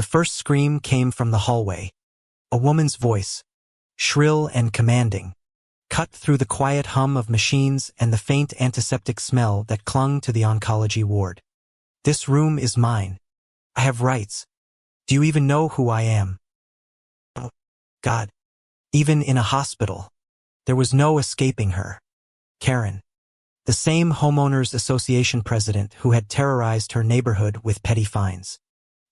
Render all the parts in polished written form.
The first scream came from the hallway. A woman's voice, shrill and commanding, cut through the quiet hum of machines and the faint antiseptic smell that clung to the oncology ward. "This room is mine. I have rights. Do you even know who I am?" Oh, God. Even in a hospital, there was no escaping her. Karen. The same homeowners association president who had terrorized her neighborhood with petty fines.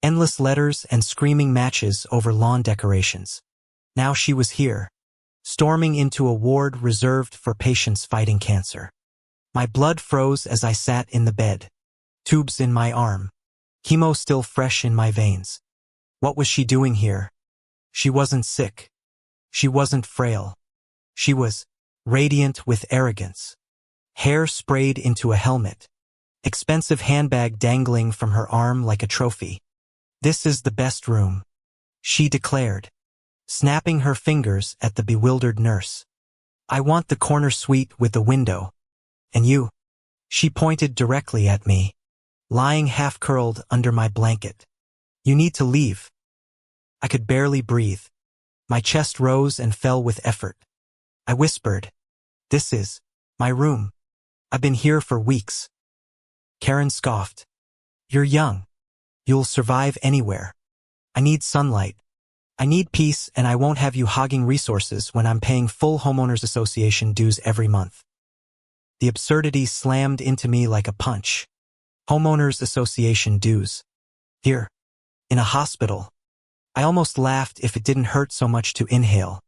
Endless letters and screaming matches over lawn decorations. Now she was here, storming into a ward reserved for patients fighting cancer. My blood froze as I sat in the bed, tubes in my arm, chemo still fresh in my veins. What was she doing here? She wasn't sick. She wasn't frail. She was radiant with arrogance. Hair sprayed into a helmet. Expensive handbag dangling from her arm like a trophy. "This is the best room," she declared, snapping her fingers at the bewildered nurse. "I want the corner suite with the window. And you?" She pointed directly at me, lying half-curled under my blanket. "You need to leave." I could barely breathe. My chest rose and fell with effort. I whispered, "This is my room. I've been here for weeks." Karen scoffed. "You're young. You'll survive anywhere. I need sunlight. I need peace, and I won't have you hogging resources when I'm paying full homeowners association dues every month." The absurdity slammed into me like a punch. Homeowners association dues. Here. In a hospital. I almost laughed if it didn't hurt so much to inhale.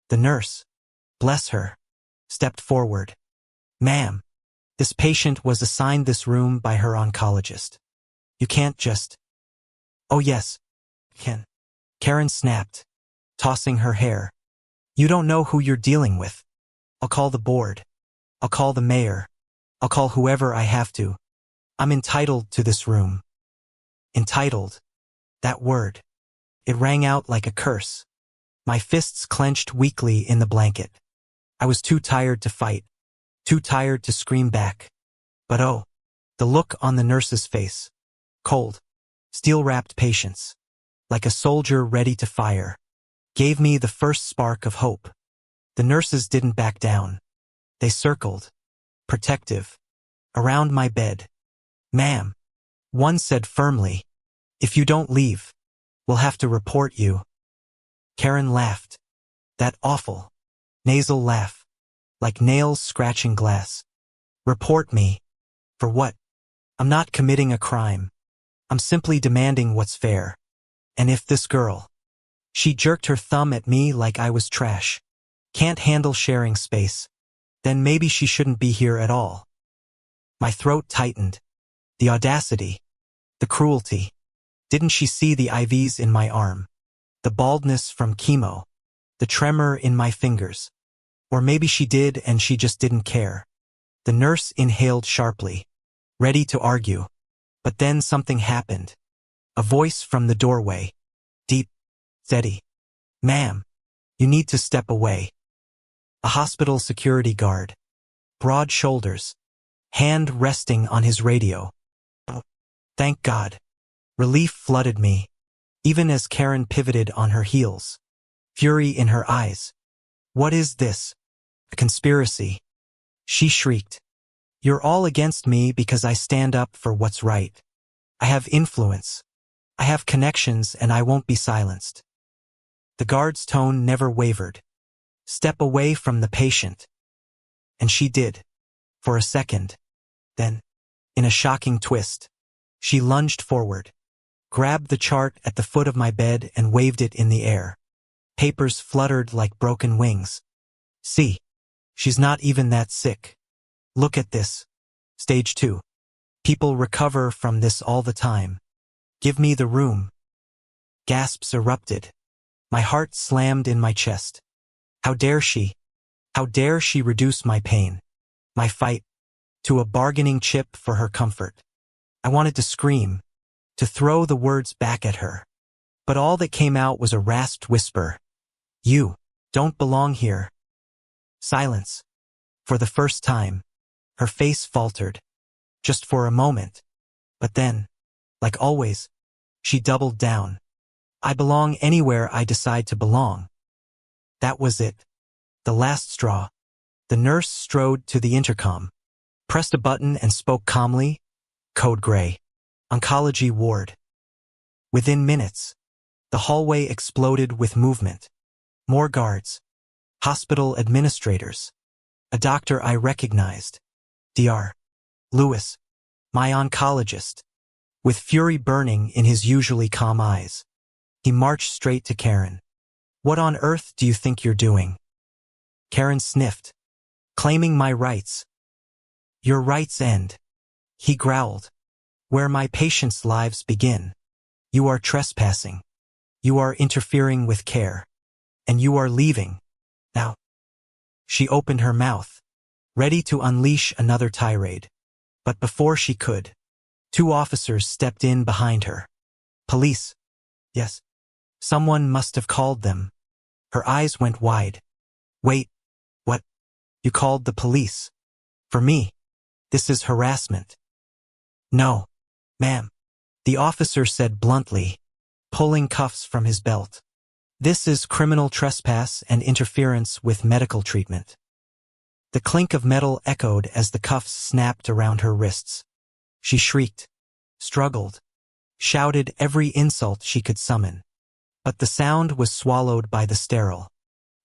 The nurse, bless her, stepped forward. "Ma'am, this patient was assigned this room by her oncologist. You can't just—" "Oh yes, can." Karen snapped, tossing her hair. "You don't know who you're dealing with. I'll call the board. I'll call the mayor. I'll call whoever I have to. I'm entitled to this room." Entitled. That word. It rang out like a curse. My fists clenched weakly in the blanket. I was too tired to fight, too tired to scream back. But oh, the look on the nurse's face. Cold, steel-wrapped patience, like a soldier ready to fire, gave me the first spark of hope. The nurses didn't back down. They circled, protective, around my bed. "Ma'am," one said firmly, "if you don't leave, we'll have to report you." Karen laughed. That awful, nasal laugh, like nails scratching glass. "Report me? For what? I'm not committing a crime. I'm simply demanding what's fair. And if this girl—" She jerked her thumb at me like I was trash. "Can't handle sharing space. Then maybe she shouldn't be here at all." My throat tightened. The audacity. The cruelty. Didn't she see the IVs in my arm? The baldness from chemo? The tremor in my fingers? Or maybe she did and she just didn't care. The nurse inhaled sharply, ready to argue. But then something happened. A voice from the doorway. Deep, steady. "Ma'am, you need to step away." A hospital security guard. Broad shoulders. Hand resting on his radio. Oh, thank God. Relief flooded me, even as Karen pivoted on her heels. Fury in her eyes. "What is this? A conspiracy?" She shrieked. "You're all against me because I stand up for what's right. I have influence. I have connections, and I won't be silenced." The guard's tone never wavered. "Step away from the patient." And she did. For a second. Then, in a shocking twist, she lunged forward, grabbed the chart at the foot of my bed and waved it in the air. Papers fluttered like broken wings. "See, she's not even that sick. Look at this. Stage 2. People recover from this all the time. Give me the room." Gasps erupted. My heart slammed in my chest. How dare she? How dare she reduce my pain, my fight, to a bargaining chip for her comfort? I wanted to scream, to throw the words back at her. But all that came out was a rasped whisper. "You don't belong here." Silence. For the first time, her face faltered. Just for a moment. But then, like always, she doubled down. I belong anywhere I decide to belong. That was it. The last straw. The nurse strode to the intercom, pressed a button and spoke calmly. Code Gray. Oncology ward. Within minutes, the hallway exploded with movement. More guards. Hospital administrators. A doctor I recognized. Dr. Lewis. My oncologist. With fury burning in his usually calm eyes, he marched straight to Karen. What on earth do you think you're doing? Karen sniffed. Claiming my rights. Your rights end. He growled. Where my patients' lives begin. You are trespassing. You are interfering with care. And you are leaving. Now. She opened her mouth, ready to unleash another tirade. But before she could, 2 officers stepped in behind her. Police. Yes. Someone must have called them. Her eyes went wide. Wait. What? You called the police? For me? This is harassment. No, ma'am. The officer said bluntly, pulling cuffs from his belt. This is criminal trespass and interference with medical treatment. The clink of metal echoed as the cuffs snapped around her wrists. She shrieked, struggled, shouted every insult she could summon. But the sound was swallowed by the sterile,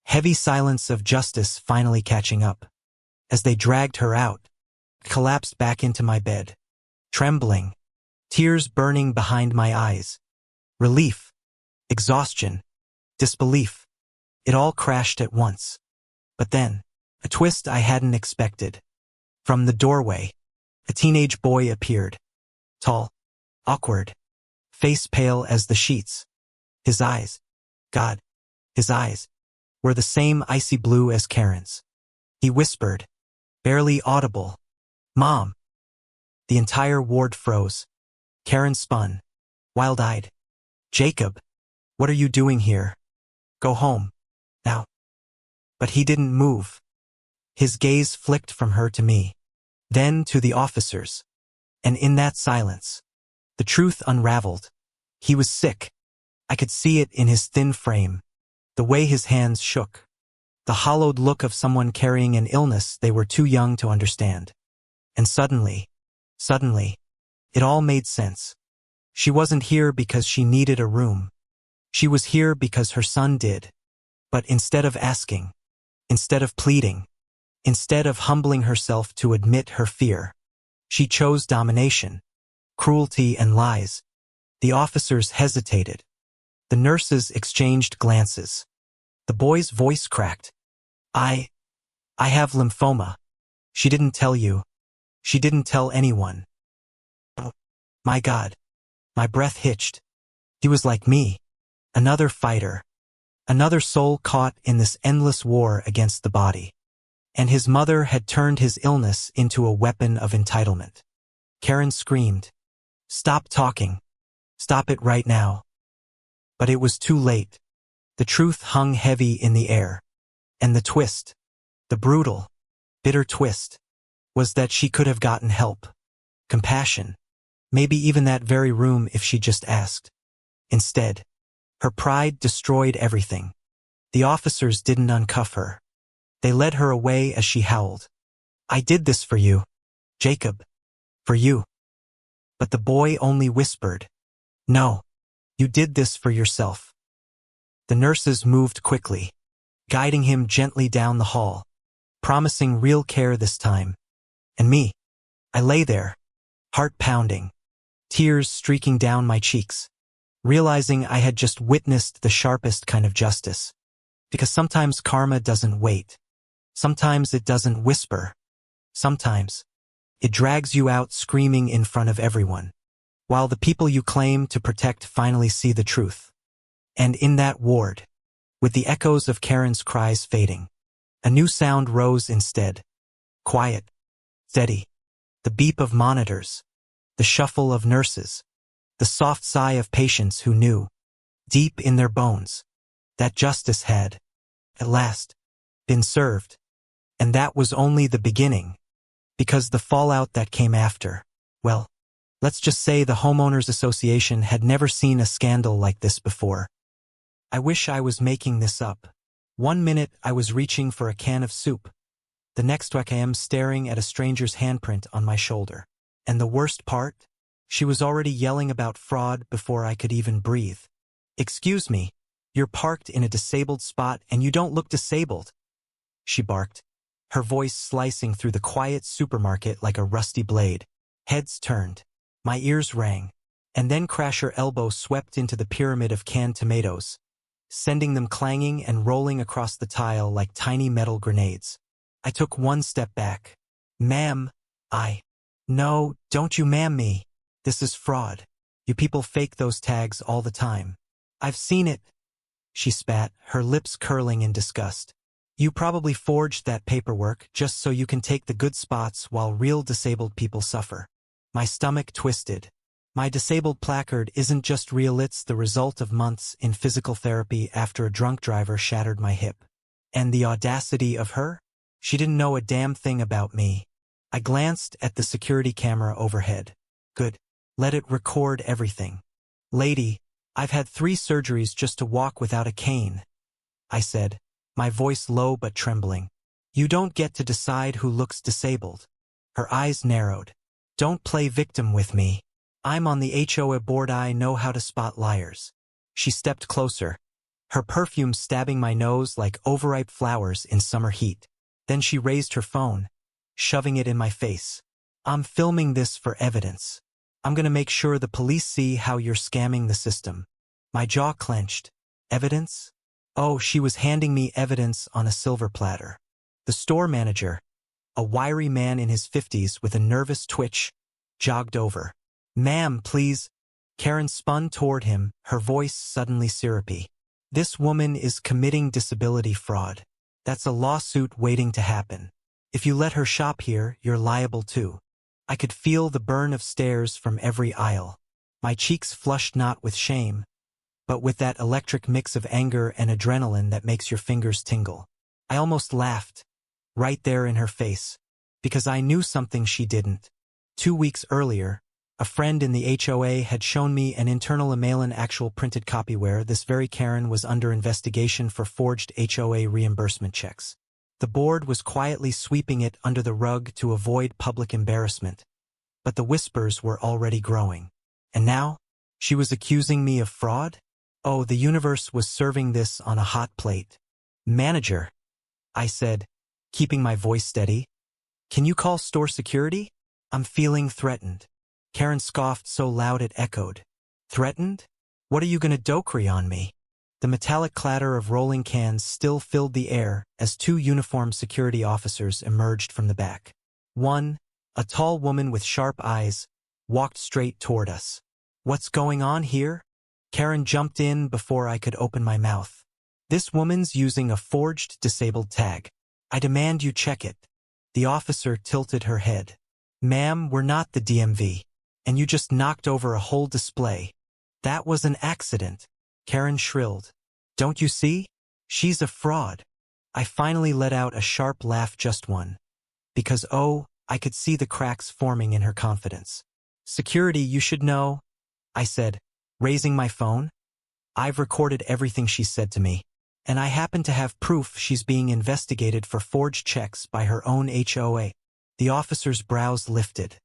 heavy silence of justice finally catching up. As they dragged her out, I collapsed back into my bed, trembling, tears burning behind my eyes. Relief, exhaustion, disbelief. It all crashed at once. But then, a twist I hadn't expected. From the doorway, a teenage boy appeared. Tall, awkward, face pale as the sheets. His eyes, God, his eyes, were the same icy blue as Karen's. He whispered, barely audible, Mom. The entire ward froze. Karen spun, wild-eyed. Jacob, what are you doing here? Go home, now. But he didn't move. His gaze flicked from her to me, then to the officers. And in that silence, the truth unraveled. He was sick. I could see it in his thin frame, the way his hands shook, the hollowed look of someone carrying an illness they were too young to understand. And suddenly, it all made sense. She wasn't here because she needed a room. She was here because her son did. But instead of asking, instead of pleading, instead of humbling herself to admit her fear, she chose domination, cruelty, and lies. The officers hesitated. The nurses exchanged glances. The boy's voice cracked. I have lymphoma. She didn't tell you. She didn't tell anyone. Oh, my God. My breath hitched. He was like me. Another fighter. Another soul caught in this endless war against the body. And his mother had turned his illness into a weapon of entitlement. Karen screamed, Stop talking. Stop it right now. But it was too late. The truth hung heavy in the air. And the twist, the brutal, bitter twist, was that she could have gotten help, compassion, maybe even that very room if she just asked. Instead, her pride destroyed everything. The officers didn't uncuff her. They led her away as she howled. I did this for you, Jacob. For you. But the boy only whispered, No, you did this for yourself. The nurses moved quickly, guiding him gently down the hall, promising real care this time. And me, I lay there, heart pounding, tears streaking down my cheeks, realizing I had just witnessed the sharpest kind of justice. Because sometimes karma doesn't wait. Sometimes it doesn't whisper. Sometimes it drags you out screaming in front of everyone, while the people you claim to protect finally see the truth. And in that ward, with the echoes of Karen's cries fading, a new sound rose instead. Quiet, steady, the beep of monitors, the shuffle of nurses, the soft sigh of patients who knew, deep in their bones, that justice had, at last, been served. And that was only the beginning, because the fallout that came after, well, Let's just say the homeowners association had never seen a scandal like this before. I wish I was making this up. 1 minute I was reaching for a can of soup. The next I am staring at a stranger's handprint on my shoulder. And the worst part? She was already yelling about fraud before I could even breathe. Excuse me, you're parked in a disabled spot and you don't look disabled, she barked, her voice slicing through the quiet supermarket like a rusty blade. Heads turned. My ears rang. And then Crasher elbow swept into the pyramid of canned tomatoes, sending them clanging and rolling across the tile like tiny metal grenades. I took 1 step back. Ma'am, No, don't you ma'am me. This is fraud. You people fake those tags all the time. I've seen it. She spat, her lips curling in disgust. You probably forged that paperwork just so you can take the good spots while real disabled people suffer. My stomach twisted. My disabled placard isn't just real, it's the result of months in physical therapy after a drunk driver shattered my hip. And the audacity of her? She didn't know a damn thing about me. I glanced at the security camera overhead. Good. Let it record everything. Lady, I've had 3 surgeries just to walk without a cane, I said, my voice low but trembling. You don't get to decide who looks disabled. Her eyes narrowed. Don't play victim with me. I'm on the HOA board, I know how to spot liars. She stepped closer, her perfume stabbing my nose like overripe flowers in summer heat. Then she raised her phone, shoving it in my face. I'm filming this for evidence. I'm gonna make sure the police see how you're scamming the system. My jaw clenched. Evidence? Oh, she was handing me evidence on a silver platter. The store manager, a wiry man in his 50s with a nervous twitch, jogged over. Ma'am, please. Karen spun toward him, her voice suddenly syrupy. This woman is committing disability fraud. That's a lawsuit waiting to happen. If you let her shop here, you're liable too. I could feel the burn of stares from every aisle. My cheeks flushed not with shame, but with that electric mix of anger and adrenaline that makes your fingers tingle. I almost laughed, right there in her face, because I knew something she didn't. 2 weeks earlier, a friend in the HOA had shown me an internal email and actual printed copy where this very Karen was under investigation for forged HOA reimbursement checks. The board was quietly sweeping it under the rug to avoid public embarrassment. But the whispers were already growing. And now, she was accusing me of fraud? Oh, the universe was serving this on a hot plate. Manager, I said, keeping my voice steady. Can you call store security? I'm feeling threatened. Karen scoffed so loud it echoed. Threatened? What are you gonna dokri on me? The metallic clatter of rolling cans still filled the air as 2 uniformed security officers emerged from the back. One, a tall woman with sharp eyes, walked straight toward us. What's going on here? Karen jumped in before I could open my mouth. This woman's using a forged disabled tag. I demand you check it. The officer tilted her head. Ma'am, we're not the DMV. And you just knocked over a whole display. That was an accident, Karen shrilled. Don't you see? She's a fraud. I finally let out a sharp laugh, just one. Because I could see the cracks forming in her confidence. Security, you should know, I said, raising my phone. I've recorded everything she said to me, and I happen to have proof she's being investigated for forged checks by her own HOA. The officer's brows lifted.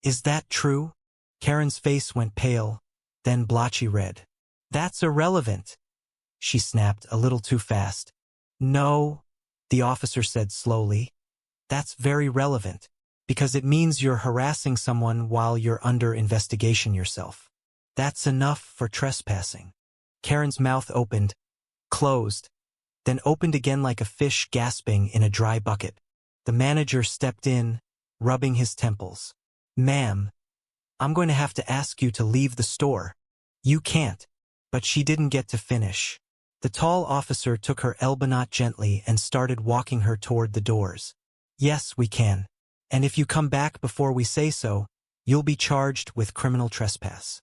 Is that true? Karen's face went pale, then blotchy red. That's irrelevant, she snapped a little too fast. No, the officer said slowly. That's very relevant, because it means you're harassing someone while you're under investigation yourself. That's enough for trespassing. Karen's mouth opened, closed, then opened again like a fish gasping in a dry bucket. The manager stepped in, rubbing his temples. Ma'am, I'm going to have to ask you to leave the store. You can't. But she didn't get to finish. The tall officer took her elbow not gently and started walking her toward the doors. Yes, we can. And if you come back before we say so, you'll be charged with criminal trespass.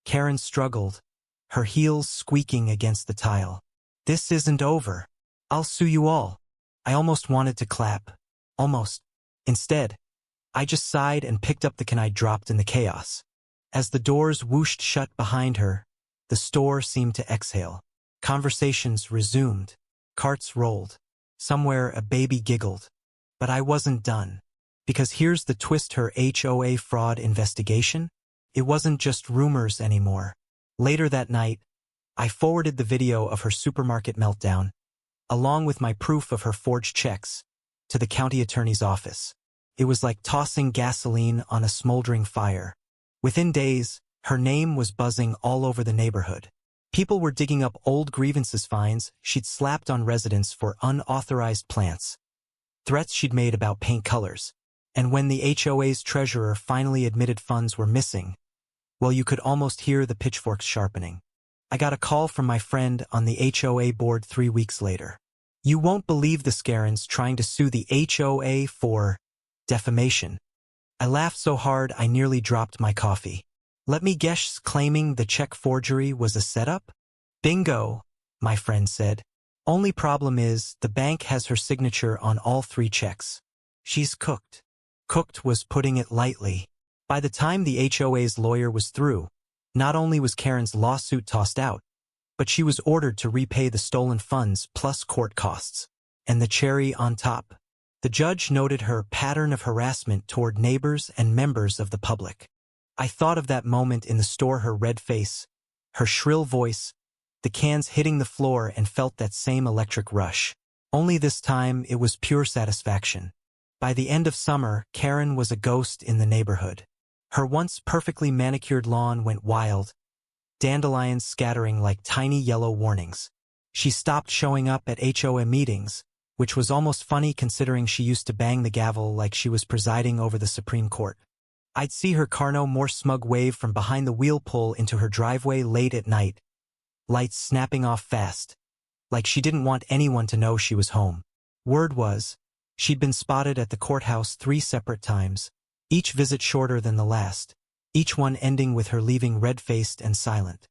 Karen struggled, her heels squeaking against the tile. This isn't over. I'll sue you all. I almost wanted to clap. Almost. Instead, I just sighed and picked up the can I dropped in the chaos. As the doors whooshed shut behind her, the store seemed to exhale. Conversations resumed. Carts rolled. Somewhere a baby giggled. But I wasn't done. Because here's the twist: her HOA fraud investigation? It wasn't just rumors anymore. Later that night, I forwarded the video of her supermarket meltdown, along with my proof of her forged checks, to the county attorney's office. It was like tossing gasoline on a smoldering fire. Within days, her name was buzzing all over the neighborhood. People were digging up old grievances, fines she'd slapped on residents for unauthorized plants, threats she'd made about paint colors. And when the HOA's treasurer finally admitted funds were missing, well, you could almost hear the pitchforks sharpening. I got a call from my friend on the HOA board 3 weeks later. You won't believe the Scarens trying to sue the HOA for defamation. I laughed so hard I nearly dropped my coffee. Let me guess, claiming the check forgery was a setup? Bingo, my friend said. Only problem is, the bank has her signature on all 3 checks. She's cooked. Cooked was putting it lightly. By the time the HOA's lawyer was through, not only was Karen's lawsuit tossed out, but she was ordered to repay the stolen funds plus court costs. And the cherry on top, the judge noted her pattern of harassment toward neighbors and members of the public. I thought of that moment in the store, her red face, her shrill voice, the cans hitting the floor, and felt that same electric rush. Only this time it was pure satisfaction. By the end of summer, Karen was a ghost in the neighborhood. Her once perfectly manicured lawn went wild, dandelions scattering like tiny yellow warnings. She stopped showing up at HOA meetings, which was almost funny considering she used to bang the gavel like she was presiding over the Supreme Court. I'd see her car no more smug wave from behind the wheel pull into her driveway late at night, lights snapping off fast, like she didn't want anyone to know she was home. Word was, she'd been spotted at the courthouse 3 separate times, each visit shorter than the last, each one ending with her leaving red-faced and silent.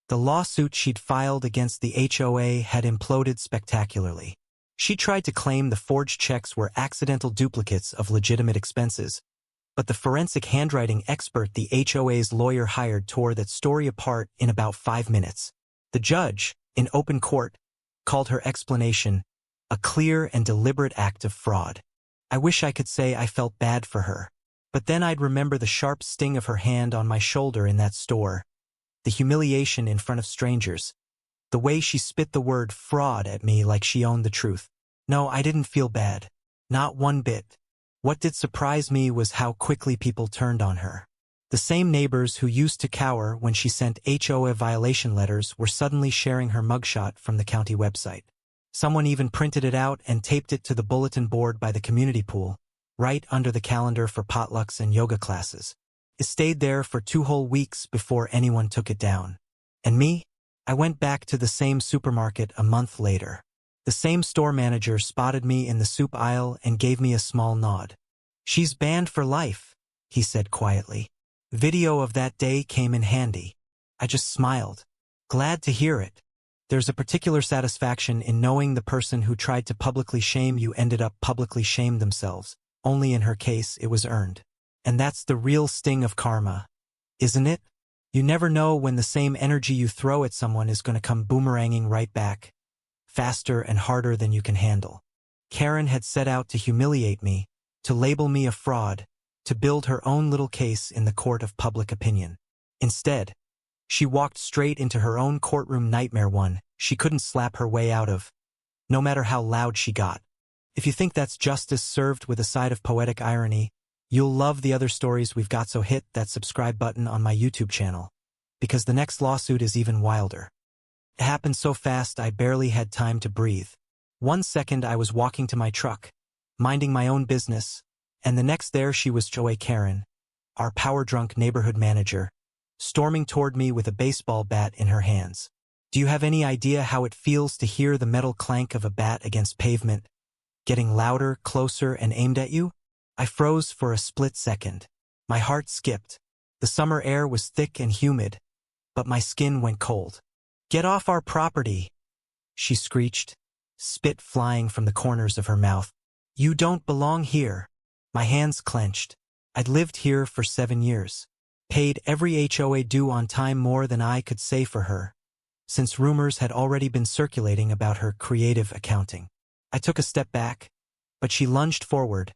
The lawsuit she'd filed against the HOA had imploded spectacularly. She tried to claim the forged checks were accidental duplicates of legitimate expenses, but the forensic handwriting expert the HOA's lawyer hired tore that story apart in about 5 minutes. The judge, in open court, called her explanation a clear and deliberate act of fraud. I wish I could say I felt bad for her. But then I'd remember the sharp sting of her hand on my shoulder in that store, the humiliation in front of strangers, the way she spit the word fraud at me like she owned the truth. No, I didn't feel bad. Not one bit. What did surprise me was how quickly people turned on her. The same neighbors who used to cower when she sent HOA violation letters were suddenly sharing her mugshot from the county website. Someone even printed it out and taped it to the bulletin board by the community pool, right under the calendar for potlucks and yoga classes. It stayed there for 2 whole weeks before anyone took it down. And me? I went back to the same supermarket a month later. The same store manager spotted me in the soup aisle and gave me a small nod. "She's banned for life," he said quietly. Video of that day came in handy. I just smiled, glad to hear it. There's a particular satisfaction in knowing the person who tried to publicly shame you ended up publicly shamed themselves. Only in her case it was earned. And that's the real sting of karma, isn't it? You never know when the same energy you throw at someone is going to come boomeranging right back, faster and harder than you can handle. Karen had set out to humiliate me, to label me a fraud, to build her own little case in the court of public opinion. Instead, she walked straight into her own courtroom nightmare, one she couldn't slap her way out of, no matter how loud she got. If you think that's justice served with a side of poetic irony, you'll love the other stories we've got, so hit that subscribe button on my YouTube channel, because the next lawsuit is even wilder. It happened so fast I barely had time to breathe. 1 second I was walking to my truck, minding my own business, and the next there she was, Karen, our power-drunk neighborhood manager, storming toward me with a baseball bat in her hands. Do you have any idea how it feels to hear the metal clank of a bat against pavement, getting louder, closer, and aimed at you? I froze for a split second. My heart skipped. The summer air was thick and humid, but my skin went cold. "Get off our property," she screeched, spit flying from the corners of her mouth. "You don't belong here." My hands clenched. I'd lived here for 7 years, paid every HOA due on time more than I could say for her, since rumors had already been circulating about her creative accounting. I took a step back, but she lunged forward,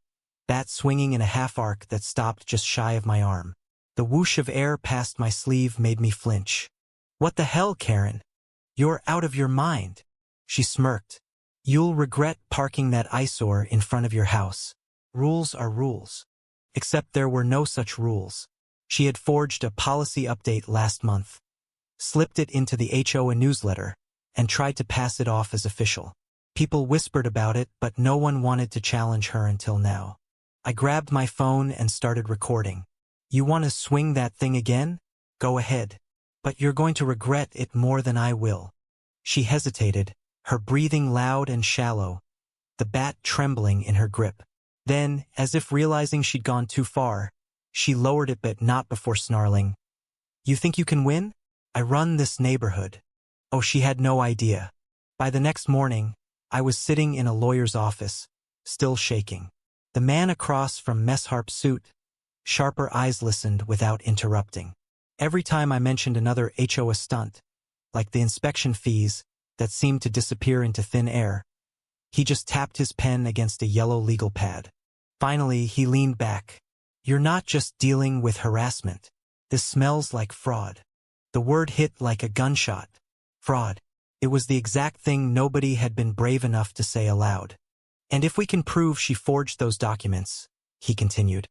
bat swinging in a half-arc that stopped just shy of my arm. The whoosh of air past my sleeve made me flinch. "What the hell, Karen? You're out of your mind." She smirked. "You'll regret parking that eyesore in front of your house. Rules are rules." Except there were no such rules. She had forged a policy update last month, slipped it into the HOA newsletter, and tried to pass it off as official. People whispered about it, but no one wanted to challenge her until now. I grabbed my phone and started recording. "You want to swing that thing again? Go ahead. But you're going to regret it more than I will." She hesitated, her breathing loud and shallow, the bat trembling in her grip. Then, as if realizing she'd gone too far, she lowered it but not before snarling, "You think you can win? I run this neighborhood." Oh, she had no idea. By the next morning, I was sitting in a lawyer's office, still shaking. The man across from Messharp's suit, sharper eyes, listened without interrupting. Every time I mentioned another HOA stunt, like the inspection fees that seemed to disappear into thin air, he just tapped his pen against a yellow legal pad. Finally, he leaned back. "You're not just dealing with harassment. This smells like fraud." The word hit like a gunshot. Fraud. It was the exact thing nobody had been brave enough to say aloud. "And if we can prove she forged those documents," he continued,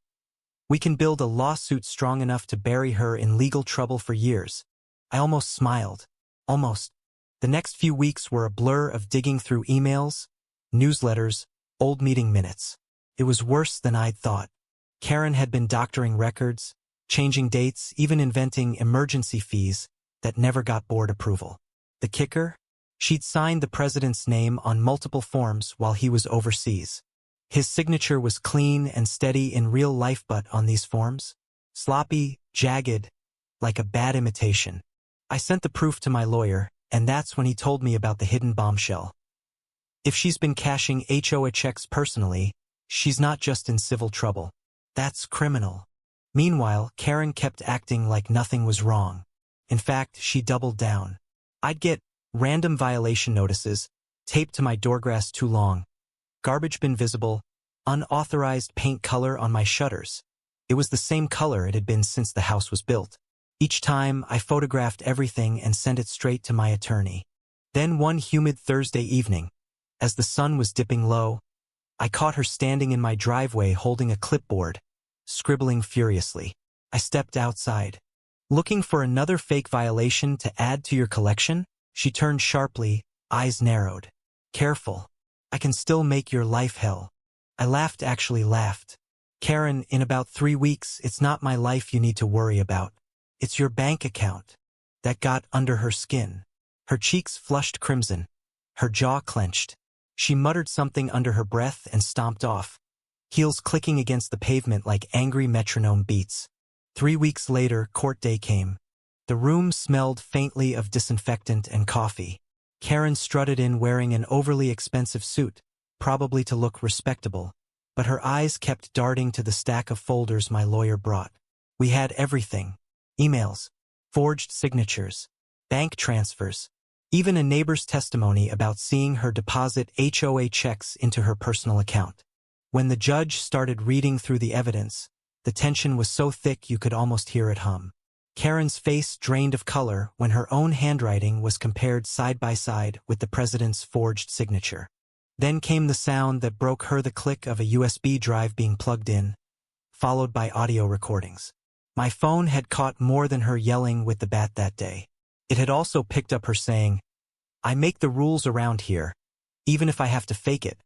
"we can build a lawsuit strong enough to bury her in legal trouble for years." I almost smiled. Almost. The next few weeks were a blur of digging through emails, newsletters, old meeting minutes. It was worse than I'd thought. Karen had been doctoring records, changing dates, even inventing emergency fees that never got board approval. The kicker? She'd signed the president's name on multiple forms while he was overseas. His signature was clean and steady in real life, but on these forms, sloppy, jagged, like a bad imitation. I sent the proof to my lawyer, and that's when he told me about the hidden bombshell. If she's been cashing HOA checks personally, she's not just in civil trouble. That's criminal. Meanwhile, Karen kept acting like nothing was wrong. In fact, she doubled down. I'd get random violation notices, taped to my doorgrass too long, garbage bin visible, unauthorized paint color on my shutters. It was the same color it had been since the house was built. Each time, I photographed everything and sent it straight to my attorney. Then one humid Thursday evening, as the sun was dipping low, I caught her standing in my driveway holding a clipboard, scribbling furiously. I stepped outside. "Looking for another fake violation to add to your collection?" She turned sharply, eyes narrowed. "Careful. I can still make your life hell." I laughed, actually laughed. "Karen, in about 3 weeks, it's not my life you need to worry about. It's your bank account." That got under her skin. Her cheeks flushed crimson. Her jaw clenched. She muttered something under her breath and stomped off, heels clicking against the pavement like angry metronome beats. 3 weeks later, court day came. The room smelled faintly of disinfectant and coffee. Karen strutted in wearing an overly expensive suit, probably to look respectable, but her eyes kept darting to the stack of folders my lawyer brought. We had everything. Emails, forged signatures, bank transfers, even a neighbor's testimony about seeing her deposit HOA checks into her personal account. When the judge started reading through the evidence, the tension was so thick you could almost hear it hum. Karen's face drained of color when her own handwriting was compared side by side with the president's forged signature. Then came the sound that broke her, the click of a USB drive being plugged in, followed by audio recordings. My phone had caught more than her yelling with the bat that day. It had also picked up her saying, "I make the rules around here, even if I have to fake it."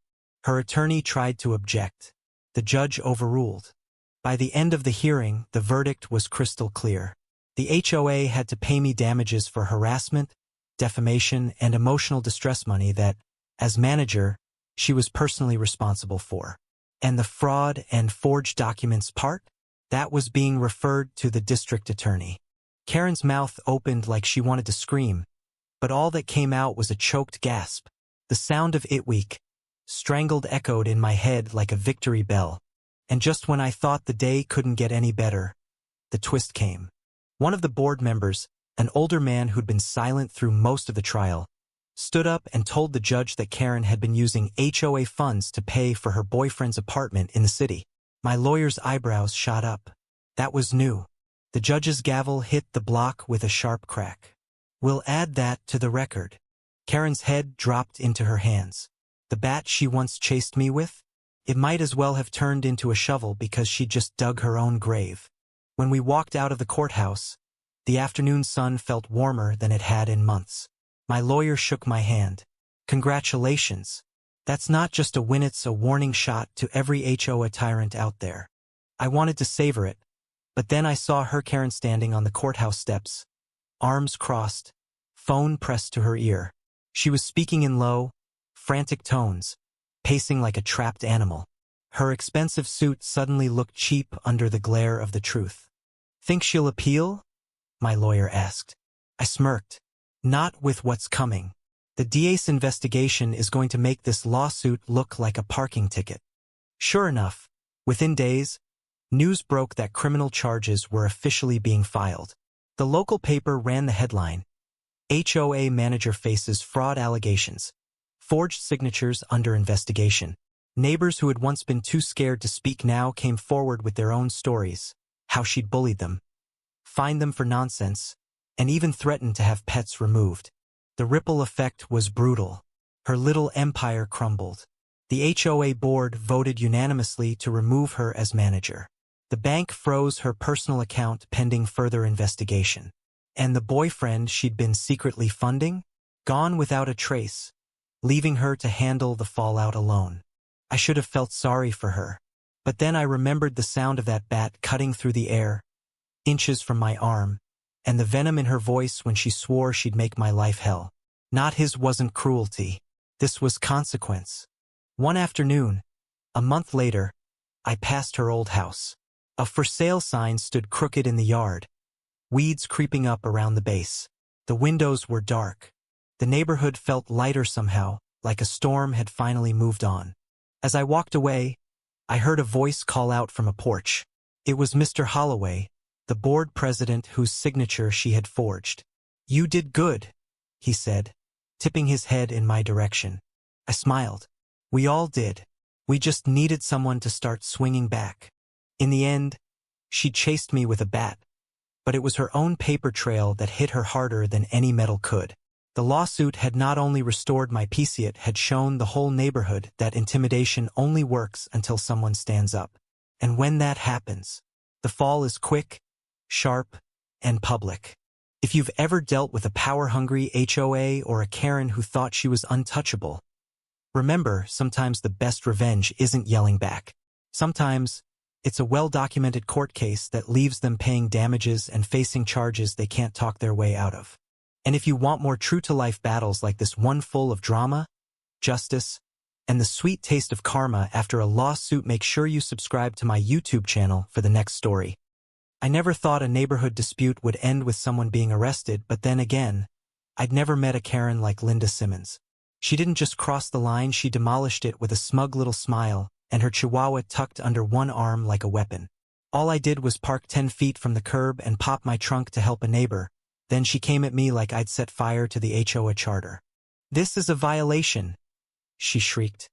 Her attorney tried to object. The judge overruled. By the end of the hearing, the verdict was crystal clear. The HOA had to pay me damages for harassment, defamation, and emotional distress money that, as manager, she was personally responsible for. And the fraud and forged documents part? That was being referred to the district attorney. Karen's mouth opened like she wanted to scream, but all that came out was a choked gasp. The sound of "it weak," strangled, echoed in my head like a victory bell. And just when I thought the day couldn't get any better, the twist came. One of the board members, an older man who'd been silent through most of the trial, stood up and told the judge that Karen had been using HOA funds to pay for her boyfriend's apartment in the city. My lawyer's eyebrows shot up. That was new. The judge's gavel hit the block with a sharp crack. We'll add that to the record. Karen's head dropped into her hands. The bat she once chased me with? It might as well have turned into a shovel because she just dug her own grave. When we walked out of the courthouse, the afternoon sun felt warmer than it had in months. My lawyer shook my hand. Congratulations. That's not just a win, it's a warning shot to every HOA tyrant out there. I wanted to savor it, but then I saw her Karen standing on the courthouse steps, arms crossed, phone pressed to her ear. She was speaking in low, frantic tones, pacing like a trapped animal. Her expensive suit suddenly looked cheap under the glare of the truth. Think she'll appeal? My lawyer asked. I smirked. Not with what's coming. The DA's investigation is going to make this lawsuit look like a parking ticket. Sure enough, within days, news broke that criminal charges were officially being filed. The local paper ran the headline, HOA manager faces fraud allegations, forged signatures under investigation. Neighbors who had once been too scared to speak now came forward with their own stories, how she'd bullied them, fined them for nonsense, and even threatened to have pets removed. The ripple effect was brutal. Her little empire crumbled. The HOA board voted unanimously to remove her as manager. The bank froze her personal account pending further investigation. And the boyfriend she'd been secretly funding? Gone without a trace, leaving her to handle the fallout alone. I should have felt sorry for her. But then I remembered the sound of that bat cutting through the air, inches from my arm, and the venom in her voice when she swore she'd make my life hell. Not his wasn't cruelty. This was consequence. One afternoon, a month later, I passed her old house. A for sale sign stood crooked in the yard, weeds creeping up around the base. The windows were dark. The neighborhood felt lighter somehow, like a storm had finally moved on. As I walked away, I heard a voice call out from a porch. It was Mr. Holloway, the board president whose signature she had forged. You did good, he said, tipping his head in my direction. I smiled. We all did. We just needed someone to start swinging back. In the end, she chased me with a bat, but it was her own paper trail that hit her harder than any metal could. The lawsuit had not only restored my peace, it had shown the whole neighborhood that intimidation only works until someone stands up. And when that happens, the fall is quick, sharp, and public. If you've ever dealt with a power-hungry HOA or a Karen who thought she was untouchable, remember, sometimes the best revenge isn't yelling back. Sometimes, it's a well-documented court case that leaves them paying damages and facing charges they can't talk their way out of. And if you want more true-to-life battles like this one full of drama, justice, and the sweet taste of karma after a lawsuit, make sure you subscribe to my YouTube channel for the next story. I never thought a neighborhood dispute would end with someone being arrested, but then again, I'd never met a Karen like Linda Simmons. She didn't just cross the line, she demolished it with a smug little smile, and her chihuahua tucked under one arm like a weapon. All I did was park 10 feet from the curb and pop my trunk to help a neighbor. Then she came at me like I'd set fire to the HOA charter. This is a violation, she shrieked,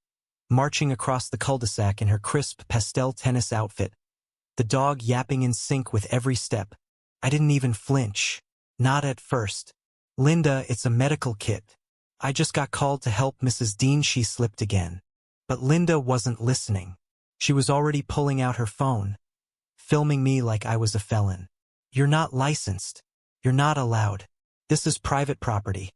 marching across the cul-de-sac in her crisp pastel tennis outfit, the dog yapping in sync with every step. I didn't even flinch. Not at first. Linda, it's a medical kit. I just got called to help Mrs. Dean. She slipped again. But Linda wasn't listening. She was already pulling out her phone, filming me like I was a felon. You're not licensed. You're not allowed. This is private property.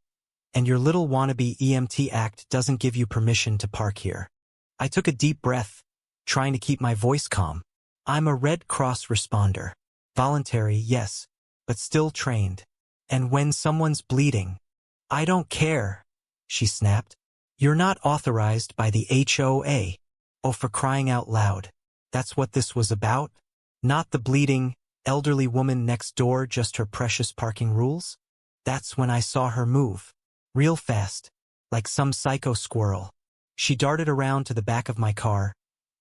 And your little wannabe EMT act doesn't give you permission to park here. I took a deep breath, trying to keep my voice calm. I'm a Red Cross responder. Voluntary, yes, but still trained. And when someone's bleeding, I don't care, she snapped. You're not authorized by the HOA. Oh, for crying out loud. That's what this was about? Not the bleeding, elderly woman next door, just her precious parking rules? That's when I saw her move. Real fast, like some psycho squirrel. She darted around to the back of my car,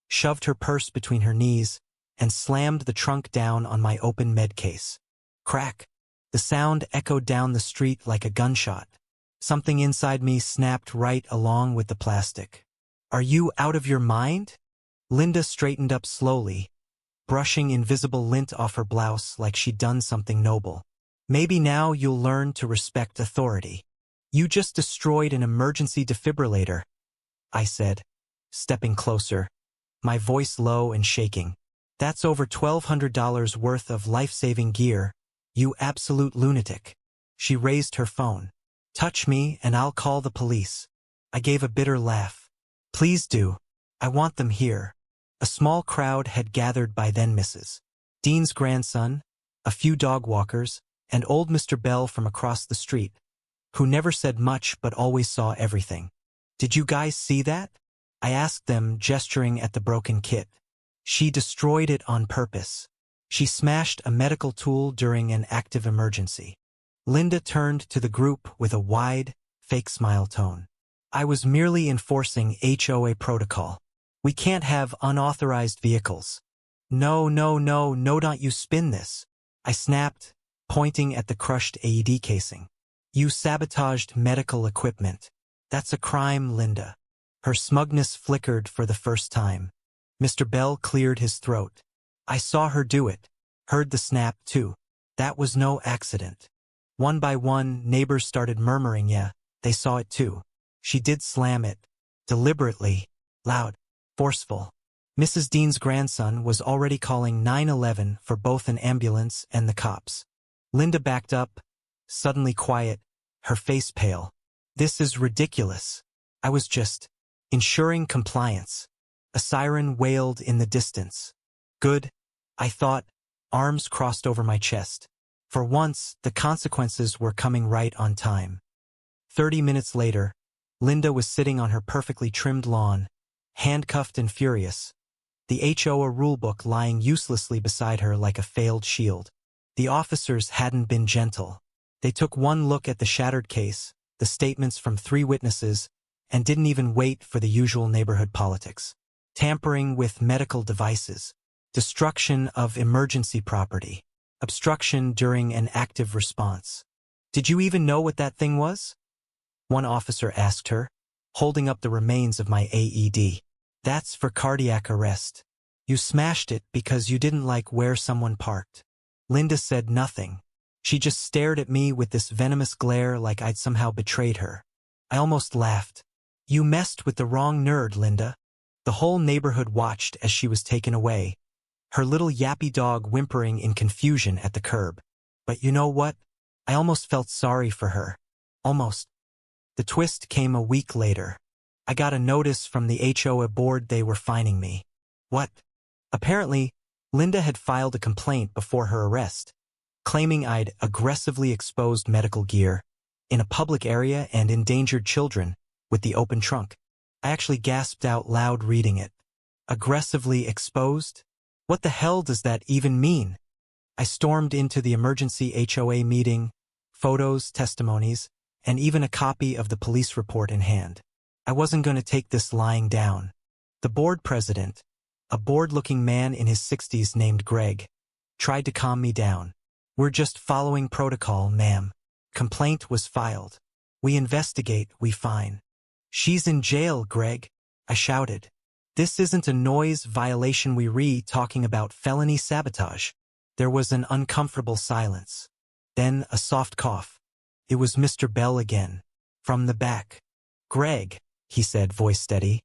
shoved her purse between her knees, and slammed the trunk down on my open med case. Crack! The sound echoed down the street like a gunshot. Something inside me snapped right along with the plastic. "Are you out of your mind?" Linda straightened up slowly, brushing invisible lint off her blouse like she'd done something noble. "Maybe now you'll learn to respect authority. You just destroyed an emergency defibrillator," I said, stepping closer, my voice low and shaking. "That's over $1,200 worth of life-saving gear, you absolute lunatic." She raised her phone. "Touch me and I'll call the police." I gave a bitter laugh. "Please do. I want them here." A small crowd had gathered by then. Mrs. Dean's grandson, a few dog walkers, and old Mr. Bell from across the street, who never said much but always saw everything. "Did you guys see that?" I asked them, gesturing at the broken kit. "She destroyed it on purpose. She smashed a medical tool during an active emergency." Linda turned to the group with a wide, fake smile tone. "I was merely enforcing HOA protocol. We can't have unauthorized vehicles." No, don't you spin this," I snapped, pointing at the crushed AED casing. "You sabotaged medical equipment. That's a crime, Linda." Her smugness flickered for the first time. Mr. Bell cleared his throat. "I saw her do it. Heard the snap, too. That was no accident." One by one, neighbors started murmuring, "Yeah, they saw it too. She did slam it. Deliberately. Loud. Forceful." Mrs. Dean's grandson was already calling 911 for both an ambulance and the cops. Linda backed up, suddenly quiet, her face pale. "This is ridiculous. I was just ensuring compliance." A siren wailed in the distance. "Good," I thought, arms crossed over my chest. For once, the consequences were coming right on time. 30 minutes later, Linda was sitting on her perfectly trimmed lawn, handcuffed and furious, the HOA rulebook lying uselessly beside her like a failed shield. The officers hadn't been gentle. They took one look at the shattered case, the statements from 3 witnesses, and didn't even wait for the usual neighborhood politics. Tampering with medical devices, destruction of emergency property, obstruction during an active response. "Did you even know what that thing was?" one officer asked her, holding up the remains of my AED. "That's for cardiac arrest. You smashed it because you didn't like where someone parked." Linda said nothing. She just stared at me with this venomous glare like I'd somehow betrayed her. I almost laughed. "You messed with the wrong nerd, Linda." The whole neighborhood watched as she was taken away, her little yappy dog whimpering in confusion at the curb. But you know what? I almost felt sorry for her. Almost. The twist came a week later. I got a notice from the HOA board they were fining me. What? Apparently, Linda had filed a complaint before her arrest, claiming I'd aggressively exposed medical gear in a public area and endangered children with the open trunk. I actually gasped out loud reading it. Aggressively exposed? What the hell does that even mean? I stormed into the emergency HOA meeting, photos, testimonies, and even a copy of the police report in hand. I wasn't going to take this lying down. The board president, a bored-looking man in his 60s named Greg, tried to calm me down. "We're just following protocol, ma'am. Complaint was filed. We investigate, we fine." "She's in jail, Greg," I shouted. "This isn't a noise violation we talking about felony sabotage." There was an uncomfortable silence. Then a soft cough. It was Mr. Bell again. From the back. "Greg," he said, voice steady.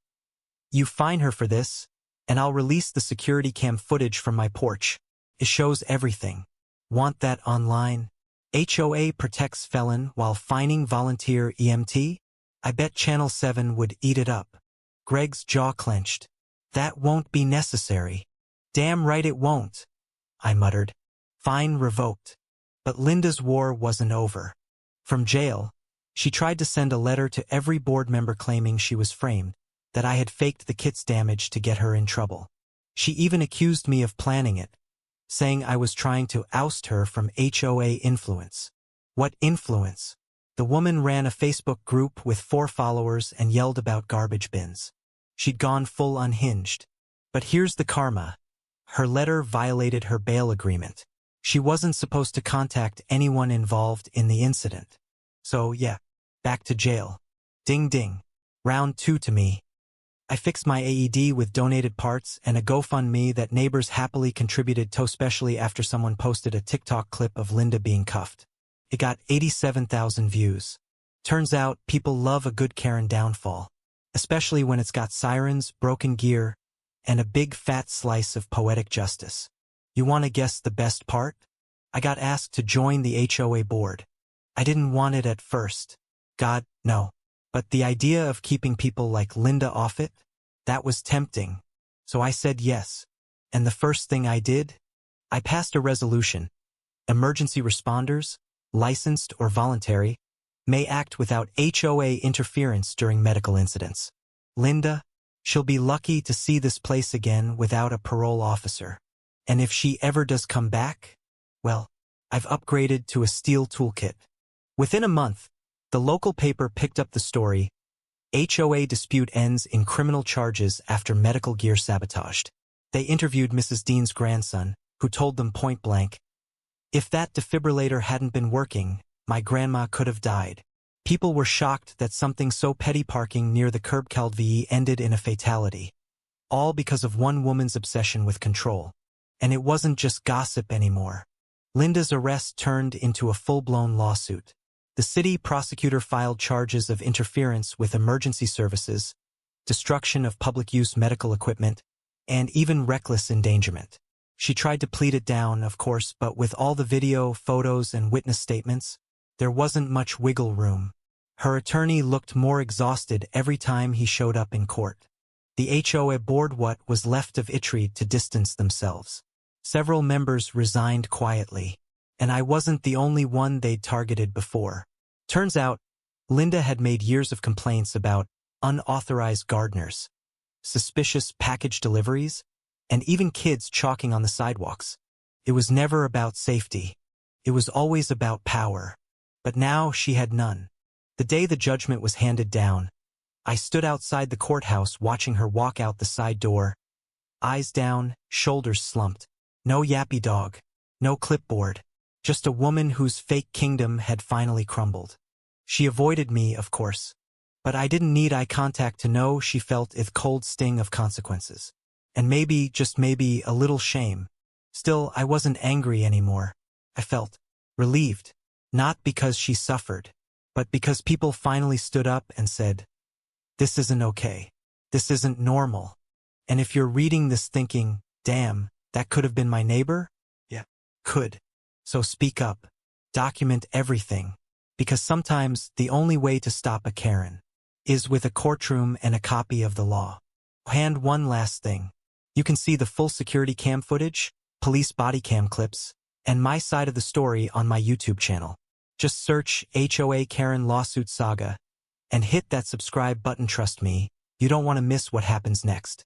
"You fine her for this, and I'll release the security cam footage from my porch. It shows everything. Want that online? HOA protects felon while fining volunteer EMT? I bet Channel 7 would eat it up." Greg's jaw clenched. "That won't be necessary." "Damn right it won't," I muttered. Fine revoked. But Linda's war wasn't over. From jail, she tried to send a letter to every board member claiming she was framed, that I had faked the kit's damage to get her in trouble. She even accused me of planning it, saying I was trying to oust her from HOA influence. What influence? The woman ran a Facebook group with 4 followers and yelled about garbage bins. She'd gone full unhinged. But here's the karma. Her letter violated her bail agreement. She wasn't supposed to contact anyone involved in the incident. So yeah, back to jail. Ding ding. Round 2 to me. I fixed my AED with donated parts and a GoFundMe that neighbors happily contributed to, especially after someone posted a TikTok clip of Linda being cuffed. It got 87,000 views. Turns out people love a good Karen downfall, especially when it's got sirens, broken gear, and a big fat slice of poetic justice. You want to guess the best part? I got asked to join the HOA board. I didn't want it at first. God, no. But the idea of keeping people like Linda off it, that was tempting. So I said yes. And the first thing I did? I passed a resolution. Emergency responders, licensed or voluntary, may act without HOA interference during medical incidents. Linda, she'll be lucky to see this place again without a parole officer. And if she ever does come back, well, I've upgraded to a steel toolkit. Within a month, the local paper picked up the story. HOA dispute ends in criminal charges after medical gear sabotaged. They interviewed Mrs. Dean's grandson, who told them point blank, "If that defibrillator hadn't been working, my grandma could have died." People were shocked that something so petty, parking near the curb Calvi, ended in a fatality. All because of one woman's obsession with control. And it wasn't just gossip anymore. Linda's arrest turned into a full-blown lawsuit. The city prosecutor filed charges of interference with emergency services, destruction of public-use medical equipment, and even reckless endangerment. She tried to plead it down, of course, but with all the video, photos, and witness statements, there wasn't much wiggle room. Her attorney looked more exhausted every time he showed up in court. The HOA board what was left of it to distance themselves. Several members resigned quietly, and I wasn't the only one they'd targeted before. Turns out, Linda had made years of complaints about unauthorized gardeners, suspicious package deliveries, and even kids chalking on the sidewalks. It was never about safety. It was always about power. But now she had none. The day the judgment was handed down, I stood outside the courthouse watching her walk out the side door, eyes down, shoulders slumped. No yappy dog, no clipboard, just a woman whose fake kingdom had finally crumbled. She avoided me, of course, but I didn't need eye contact to know she felt the cold sting of consequences. And maybe, just maybe, a little shame. Still, I wasn't angry anymore. I felt relieved, not because she suffered, but because people finally stood up and said, "This isn't okay. This isn't normal." And if you're reading this thinking, "Damn, that could have been my neighbor?" Yeah, could. So speak up. Document everything. Because sometimes the only way to stop a Karen is with a courtroom and a copy of the law. And one last thing. You can see the full security cam footage, police body cam clips, and my side of the story on my YouTube channel. Just search HOA Karen Lawsuit Saga and hit that subscribe button. Trust me, you don't want to miss what happens next.